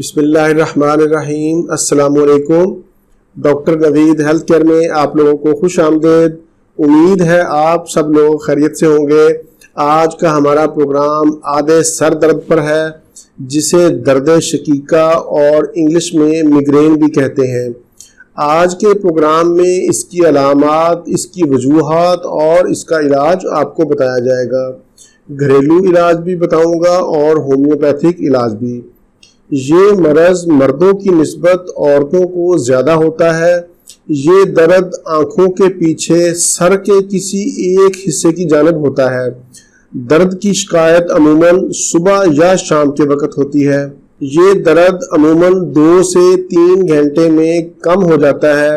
بسم اللہ الرحمن الرحیم۔ السلام علیکم۔ ڈاکٹر نوید ہیلتھ کیئر میں آپ لوگوں کو خوش آمدید۔ امید ہے آپ سب لوگ خیریت سے ہوں گے۔ آج کا ہمارا پروگرام عادے سر درد پر ہے، جسے درد شقیقہ اور انگلش میں میگرین بھی کہتے ہیں۔ آج کے پروگرام میں اس کی علامات، اس کی وجوہات اور اس کا علاج آپ کو بتایا جائے گا۔ گھریلو علاج بھی بتاؤں گا اور ہومیوپیتھک علاج بھی۔ یہ مرض مردوں کی نسبت عورتوں کو زیادہ ہوتا ہے۔ یہ درد آنکھوں کے پیچھے سر کے کسی ایک حصے کی جانب ہوتا ہے۔ درد کی شکایت عموماً صبح یا شام کے وقت ہوتی ہے۔ یہ درد عموماً 2 سے 3 گھنٹے میں کم ہو جاتا ہے۔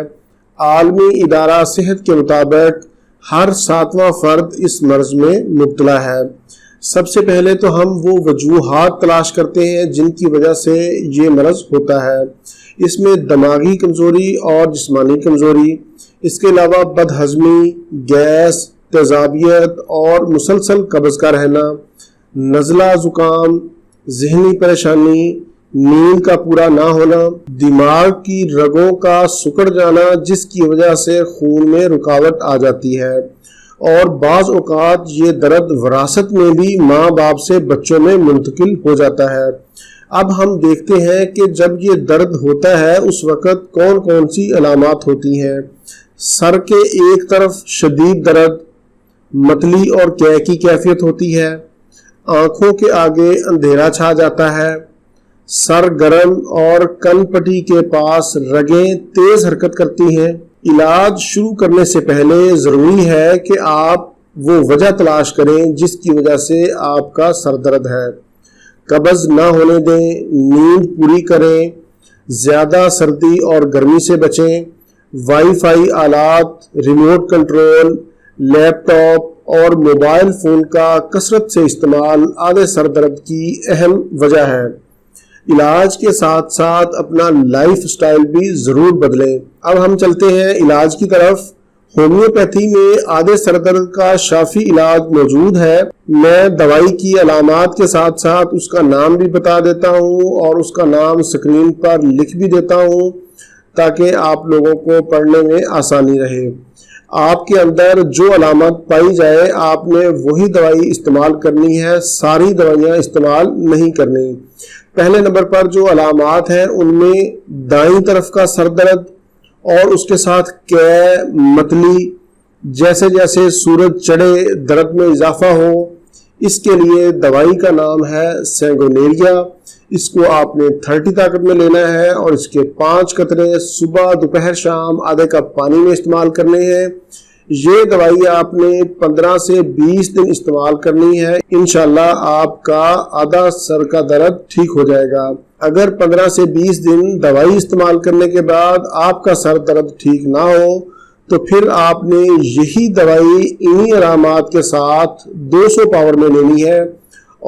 عالمی ادارہ صحت کے مطابق ہر 7واں فرد اس مرض میں مبتلا ہے۔ سب سے پہلے تو ہم وہ وجوہات تلاش کرتے ہیں جن کی وجہ سے یہ مرض ہوتا ہے۔ اس میں دماغی کمزوری اور جسمانی کمزوری، اس کے علاوہ بد ہضمی، گیس، تیزابیت اور مسلسل قبض کا رہنا، نزلہ زکام، ذہنی پریشانی، نیند کا پورا نہ ہونا، دماغ کی رگوں کا سکڑ جانا جس کی وجہ سے خون میں رکاوٹ آ جاتی ہے، اور بعض اوقات یہ درد وراثت میں بھی ماں باپ سے بچوں میں منتقل ہو جاتا ہے۔ اب ہم دیکھتے ہیں کہ جب یہ درد ہوتا ہے اس وقت کون کون سی علامات ہوتی ہیں۔ سر کے ایک طرف شدید درد، متلی اور قے کی کیفیت ہوتی ہے، آنکھوں کے آگے اندھیرا چھا جاتا ہے، سر گرم اور کن پٹی کے پاس رگیں تیز حرکت کرتی ہیں۔ علاج شروع کرنے سے پہلے ضروری ہے کہ آپ وہ وجہ تلاش کریں جس کی وجہ سے آپ کا سر درد ہے۔ قبض نہ ہونے دیں، نیند پوری کریں، زیادہ سردی اور گرمی سے بچیں، وائی فائی آلات، ریموٹ کنٹرول، لیپ ٹاپ اور موبائل فون کا کثرت سے استعمال عادے سر درد کی اہم وجہ ہے۔ علاج کے ساتھ ساتھ اپنا لائف سٹائل بھی ضرور بدلیں۔ اب ہم چلتے ہیں علاج کی طرف۔ ہومیوپیتھی میں عادے سر درد کا شافی علاج موجود ہے۔ میں دوائی کی علامات کے ساتھ ساتھ اس کا نام بھی بتا دیتا ہوں اور اس کا نام اسکرین پر لکھ بھی دیتا ہوں تاکہ آپ لوگوں کو پڑھنے میں آسانی رہے۔ آپ کے اندر جو علامت پائی جائے آپ نے وہی دوائی استعمال کرنی ہے، ساری دوائیاں استعمال نہیں کرنی۔ پہلے نمبر پر جو علامات ہیں ان میں دائیں طرف کا سر درد اور اس کے ساتھ قے، متلی، جیسے جیسے سورج چڑھے درد میں اضافہ ہو۔ اس کے لیے دوائی کا نام ہے سینگونیریا۔ اس کو آپ نے 30 طاقت میں لینا ہے اور اس کے 5 قطرے صبح، دوپہر، شام آدھے کپ پانی میں استعمال کرنے ہیں۔ یہ دوائی آپ نے 15 سے 20 دن استعمال کرنی ہے۔ انشاءاللہ آپ کا آدھا سر کا درد ٹھیک ہو جائے گا۔ اگر 15 سے 20 دن دوائی استعمال کرنے کے بعد آپ کا سر درد ٹھیک نہ ہو تو پھر آپ نے یہی دوائی انہی علامات کے ساتھ 200 پاور میں لینی ہے،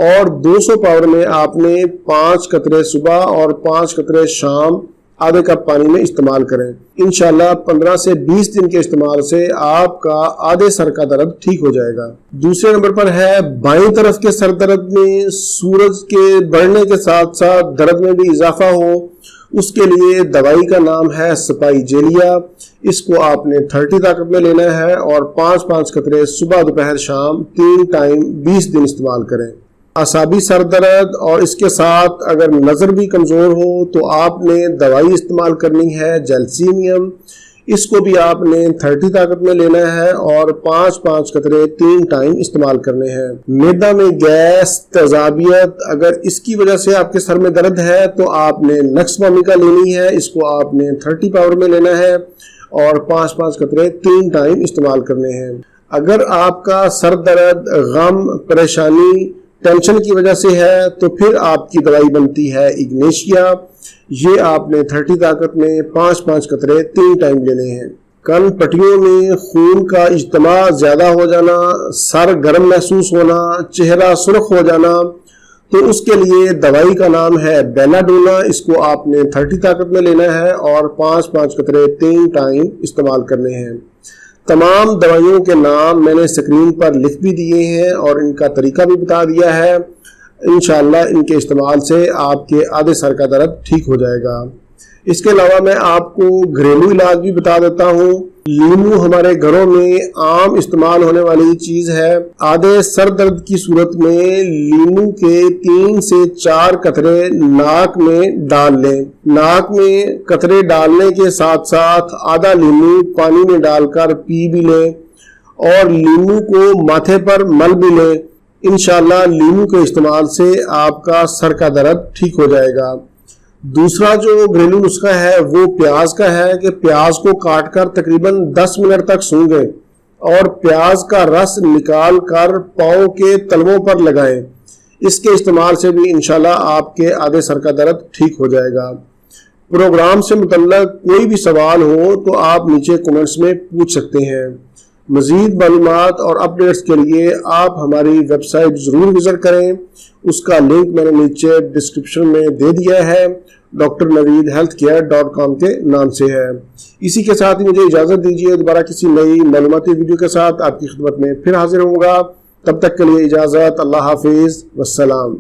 اور 200 پاور میں آپ نے 5 قطرے صبح اور 5 قطرے شام آدھے کپ پانی میں استعمال کریں۔ انشاءاللہ 15 سے 20 دن کے استعمال سے آپ کا آدھے سر کا درد ٹھیک ہو جائے گا۔ دوسرے نمبر پر ہے بائیں طرف کے سر درد میں سورج کے بڑھنے کے ساتھ ساتھ درد میں بھی اضافہ ہو۔ اس کے لیے دوائی کا نام ہے سپائی جیلیا۔ اس کو آپ نے 30 طاقت میں لینا ہے اور 5 قطرے صبح، دوپہر، شام 3 ٹائم 20 دن استعمال کریں۔ اعصابی سر درد اور اس کے ساتھ اگر نظر بھی کمزور ہو تو آپ نے دوائی استعمال کرنی ہے جیلسینیم۔ اس کو بھی آپ نے 30 طاقت میں لینا ہے اور 5 قطرے 3 ٹائم استعمال کرنے ہیں۔ معدہ میں گیس، تیزابیت، اگر اس کی وجہ سے آپ کے سر میں درد ہے تو آپ نے نکس وامیکا لینی ہے۔ اس کو آپ نے 30 پاور میں لینا ہے اور 5 قطرے 3 ٹائم استعمال کرنے ہیں۔ اگر آپ کا سر درد غم، پریشانی، ٹینشن کی وجہ سے ہے تو پھر آپ کی دوائی بنتی ہے اگنیشیا۔ یہ آپ نے 30 طاقت میں 5 قطرے 3 ٹائم لینے ہیں۔ کن پٹیوں میں خون کا اجتماع زیادہ ہو جانا، سر گرم محسوس ہونا، چہرہ سرخ ہو جانا، تو اس کے لیے دوائی کا نام ہے بیلاڈونا۔ اس کو آپ نے 30 طاقت میں لینا ہے اور 5 قطرے 3 ٹائم استعمال کرنے ہیں۔ تمام دوائیوں کے نام میں نے اسکرین پر لکھ بھی دیے ہیں اور ان کا طریقہ بھی بتا دیا ہے۔ انشاءاللہ ان کے استعمال سے آپ کے آدھے سر کا درد ٹھیک ہو جائے گا۔ اس کے علاوہ میں آپ کو گھریلو علاج بھی بتا دیتا ہوں۔ لیمو ہمارے گھروں میں عام استعمال ہونے والی چیز ہے۔ آدھے سر درد کی صورت میں لیمو کے 3 سے 4 قطرے ناک میں ڈال لیں۔ ناک میں قطرے ڈالنے کے ساتھ ساتھ آدھا لیمو پانی میں ڈال کر پی بھی لیں اور لیمو کو ماتھے پر مل بھی لیں۔ انشاءاللہ لیمو کے استعمال سے آپ کا سر کا درد ٹھیک ہو جائے گا۔ دوسرا جو گھریلو نسخہ ہے وہ پیاز کا ہے کہ پیاز کو کاٹ کر تقریباً 10 منٹ تک سونگھیں اور پیاز کا رس نکال کر پاؤں کے تلووں پر لگائیں۔ اس کے استعمال سے بھی انشاءاللہ آپ کے آدھے سر کا درد ٹھیک ہو جائے گا۔ پروگرام سے متعلق کوئی بھی سوال ہو تو آپ نیچے کمنٹس میں پوچھ سکتے ہیں۔ مزید معلومات اور اپڈیٹس کے لیے آپ ہماری ویب سائٹ ضرور وزٹ کریں۔ اس کا لنک میں نے نیچے ڈسکرپشن میں دے دیا ہے، drnaveedhealthcare.com کے نام سے ہے۔ اسی کے ساتھ ہی مجھے اجازت دیجیے، دوبارہ کسی نئی معلوماتی ویڈیو کے ساتھ آپ کی خدمت میں پھر حاضر ہوں گا۔ تب تک کے لیے اجازت، اللہ حافظ، والسلام۔